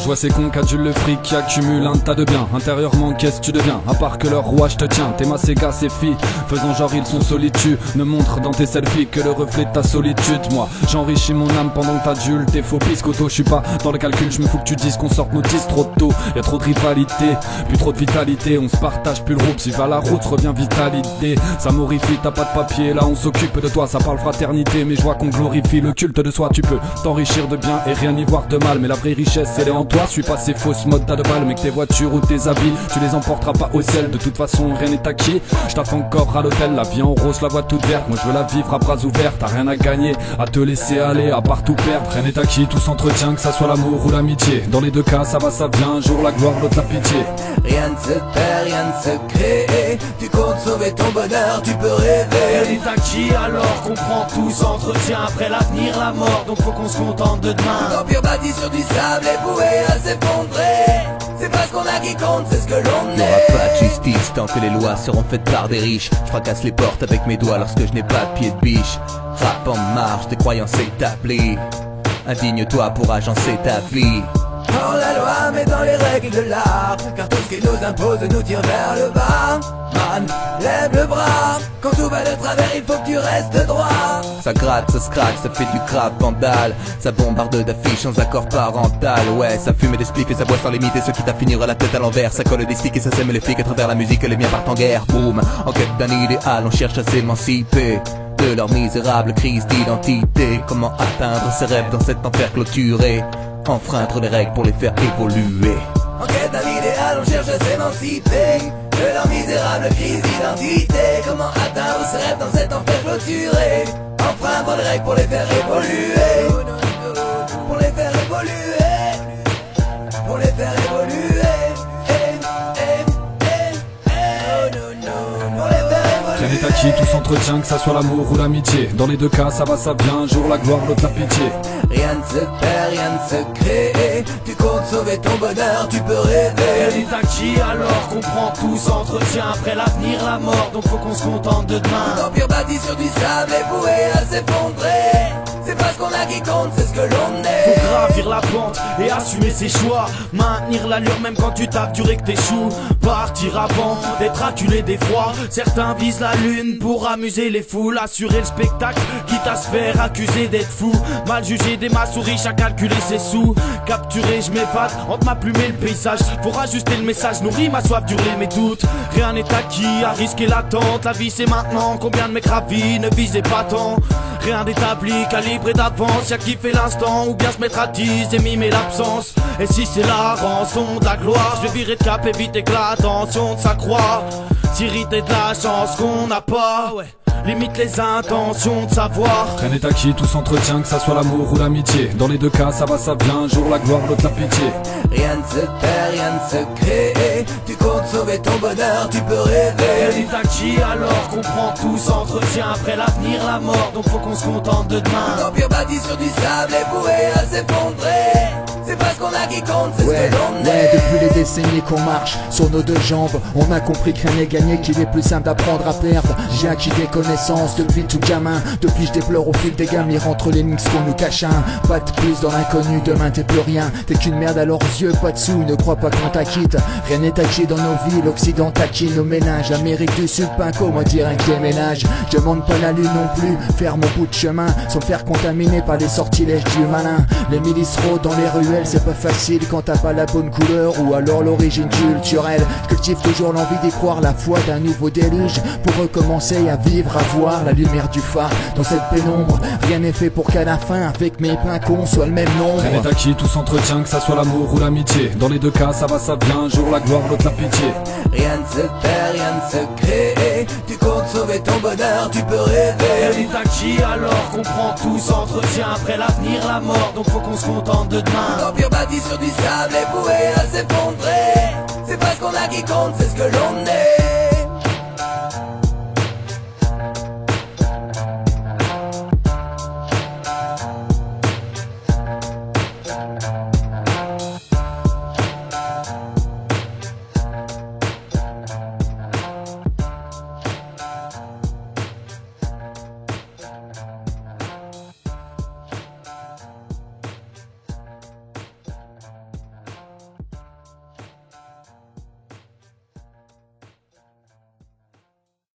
vois ces cons qu'adulent le fric qui accumulent un tas de biens. Intérieurement qu'est-ce que tu deviens? À part que leur roi je te tiens. T'es ma Sega, ces filles, faisant genre ils sont solitudes. Ne montre dans tes selfies que le reflet de ta solitude. Moi j'enrichis mon âme pendant que t'adules tes faux piscotos. Je suis pas dans le calcul, je me fous que tu dises qu'on sorte nos disques trop tôt. Y'a trop de rivalité, plus trop de vitalité. On se partage plus le groupe, si va la route revient vitalité. Ça m'horrifie, t'as pas de papier, là on s'occupe de toi. Ça parle fraternité, mais je vois qu'on glorifie le culte de soi. Tu peux t'enrichir de bien et rien y voir de mal, mais la vraie richesse elle est en toi. Suis pas ces fausses modes t'as de balles, mais que tes voitures ou tes habits tu les emporteras pas au sel. De toute façon rien n'est acquis, je taffe encore à l'hôtel. La vie en rose, la voie toute verte, moi je veux la vivre à bras ouverts. T'as rien à gagner, à te laisser aller, à part tout perdre. Rien n'est acquis, tout s'entretient, que ça soit l'amour ou l'amitié. Dans les deux cas ça va, ça vient, un jour la gloire, l'autre la pitié. Rien ne se perd, rien ne se crée. Tu comptes sauver ton bonheur, tu peux rêver. Rien n'est acquis alors qu'on prend tout s'entretient. Après l'avenir, la mort, donc faut qu'on se contente de demain. Dans pur bâti sur du sable et voué à s'effondrer. C'est pas ce qu'on a qui compte, c'est ce que l'on est. Y'aura pas de justice tant que les lois seront faites par des riches. Je fracasse les portes avec mes doigts lorsque je n'ai pas de pied de biche. Rap en marche, des croyances établies. Indigne-toi pour agencer ta vie. Hors la loi mais dans les règles de l'art, car tout ce qui nous impose nous tire vers le bas. Man, lève le bras, quand tout va de travers il faut que tu restes droit. Ça gratte, ça scratch, ça fait du crap vandale. Ça bombarde d'affiches sans accord parental. Ouais, ça fume des spliffs et ça boit sans limite. Et ceux qui t'affiniront la tête à l'envers. Ça colle des sticks et ça sème les flics à travers la musique. Les miens partent en guerre, boum. En quête d'un idéal, on cherche à s'émanciper de leur misérable crise d'identité. Comment atteindre ses rêves dans cet enfer clôturé? Enfreindre les règles pour les faire évoluer. En quête d'un idéal, on cherche à s'émanciper de leur misérable crise d'identité. Comment atteindre ses rêves dans cet enfer clôturé? Enfreindre les règles pour les faire évoluer. Pour les faire évoluer. Pour les faire évoluer. Rien n'est acquis, tout s'entretient, que ça soit l'amour ou l'amitié. Dans les deux cas ça va, ça vient, un jour la gloire, l'autre la pitié. Rien ne se perd, rien ne se crée. Tu comptes sauver ton bonheur, tu peux rêver. Rien n'est acquis alors qu'on prend tout s'entretient. Après l'avenir, la mort, donc faut qu'on se contente de demain. Dans pur bâti sur du sable et voué à s'effondrer. C'est pas ce qu'on a qui compte, c'est ce que l'on est. Faut gravir la pente et assumer ses choix. Maintenir l'allure même quand tu tapes dur et que t'échoues. Partir avant d'être acculé d'effroi. Certains visent la lune pour amuser les foules. Assurer le spectacle, quitte à se faire accuser d'être fou. Mal jugé des masouris, à calculer ses sous. Capturé, je m'évade entre ma plume et le paysage. Faut rajuster le message, nourrir ma soif, durer mes doutes. Rien n'est acquis, à risquer l'attente. La vie c'est maintenant, combien de mecs ravis, ne visez pas tant. Rien d'établi, calibré d'avance, y'a qui fait l'instant ou bien se mettre à 10 et mimer l'absence. Et si c'est la rançon de la gloire, je vais virer de cap, éviter que l'attention de s'accroît. S'irriter de la chance qu'on n'a pas, ouais. Limite les intentions de savoir. Rien n'est acquis, tout s'entretient, que ça soit l'amour ou l'amitié. Dans les deux cas ça va, ça vient, un jour la gloire, l'autre la pitié. Rien ne se perd, rien ne se crée. Tu comptes sauver ton bonheur, tu peux rêver. Rien n'est acquis alors qu'on prend tout s'entretient. Après l'avenir, la mort, donc faut qu'on se contente de demain. Dans pur bâti sur du sable et voué à s'effondrer. C'est pas ce qu'on a qui compte, c'est ce que l'on est. Depuis les décennies qu'on marche sur nos deux jambes, on a compris que rien n'est gagné, qu'il est plus simple d'apprendre à perdre. J'ai acquis des connaissances depuis tout gamin. Depuis je déplore au fil des gammes, entre les mix qu'on nous cache un. Pas de plus dans l'inconnu, demain t'es plus rien. T'es qu'une merde à leurs yeux, pas de sous, ne crois pas qu'on t'acquitte. Rien n'est acquis dans nos vies, l'Occident taquine nos ménages. L'Amérique du Sud, pinko, moi dirais que les ménages. Je demande pas la lune non plus, faire mon bout de chemin sans me faire contaminer par les sortilèges du malin. Les milices rôdent dans les ruelles, c'est pas facile quand t'as pas la bonne couleur ou alors l'origine culturelle. Je cultive toujours l'envie d'y croire, la foi d'un nouveau déluge pour recommencer à vivre, à voir la lumière du phare dans cette pénombre. Rien n'est fait pour qu'à la fin, avec mes pincons, soit le même nombre. Rien n'est acquis, tout s'entretient, que ça soit l'amour ou l'amitié. Dans les deux cas ça va, ça vient, un jour la gloire, l'autre la pitié. Rien ne se perd, rien ne se crée. Tu comptes sauver ton bonheur, tu peux rêver. Rien n'est acquis alors qu'on prend tout s'entretient. Après l'avenir, la mort, donc faut qu'on se contente de demain. Dans pur bâti sur du sable et voué à s'effondrer. C'est pas ce qu'on a qui compte, c'est ce que l'on est.